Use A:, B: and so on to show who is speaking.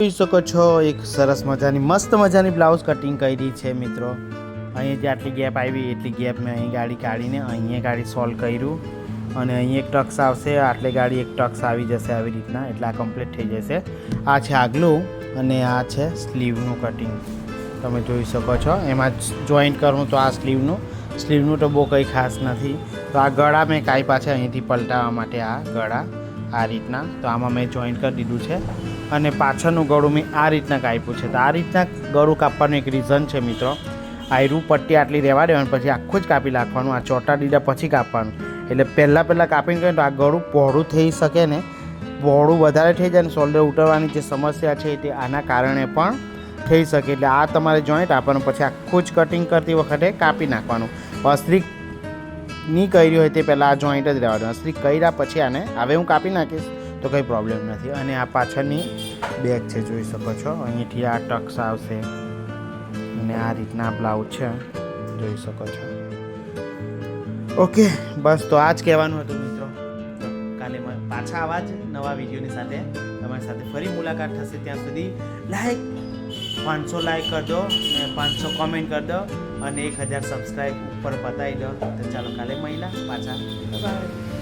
A: જોઈ શકો છો એક સરસ મજાની મસ્ત મજાની બ્લાઉઝ કટિંગ કરી છે મિત્રો। અહીં જે આટલી ગેપ આવી એટલી ગેપ મેં અહીં ગાડી કાઢીને અહીંયા ગાડી સોલ્વ કર્યું અને અહીં એક ટક્સ આવશે, આટલી ગાડી એક ટક્સ આવી જશે આવી રીતના, એટલે આ કમ્પ્લીટ થઈ જશે। આ છે આગલું અને આ છે સ્લીવનું કટિંગ, તમે જોઈ શકો છો। એમાં જોઈન્ટ કરું તો આ સ્લીવનું તો બહુ કંઈ ખાસ નથી। તો આ ગળા મેં કાપ્યા છે અહીંથી પલટાવવા માટે, આ ગળા આ રીતના, તો આમાં મેં જોઈન્ટ કરી દીધું છે અને પાછળનું ગળું મેં આ રીતના કાપ્યું છે। તો આ રીતના ગળું કાપવાનું એક રીઝન છે મિત્રો। આયરું પટ્ટી આટલી રહેવા દેવાની, પછી આખું જ કાપી નાખવાનું, આ ચોટા દીધા પછી કાપવાનું, એટલે પહેલાં કાપીને કરીએ તો આ ગળું પહોળું થઈ શકે ને, પહોળું વધારે થઈ જાય ને શોલ્ડર ઉતરવાની જે સમસ્યા છે તે આના કારણે પણ થઈ શકે। એટલે આ તમારે જોઈન્ટ આપવાનું, પછી આખું જ કટિંગ કરતી વખતે કાપી નાખવાનું। અસ્ત્રી નહીં કરી હોય તે પહેલાં આ જોઈન્ટ જ રહેવાનું, અસ્ત્રી કર્યા પછી આને હવે હું કાપી નાખીશ તો કંઈ પ્રોબ્લેમ નથી। અને આ પાછળની બેગ છે, જોઈ શકો છો, અહીંથી આ ટક્સ આવશે અને આ રીતના બ્લાઉઝ છે, જોઈ શકો છો। ઓકે, બસ તો આ જ કહેવાનું હતું મિત્રો। કાલે પાછા આવા જ નવા વિડીયોની સાથે તમારી સાથે ફરી મુલાકાત થશે। ત્યાં સુધી 500 લાઈક કરી દો ને 500 કોમેન્ટ કરી દો અને 1000 સબસ્ક્રાઈબ ઉપર બતાવી દો। તો ચાલો કાલે મળીએ પાછા, બાય।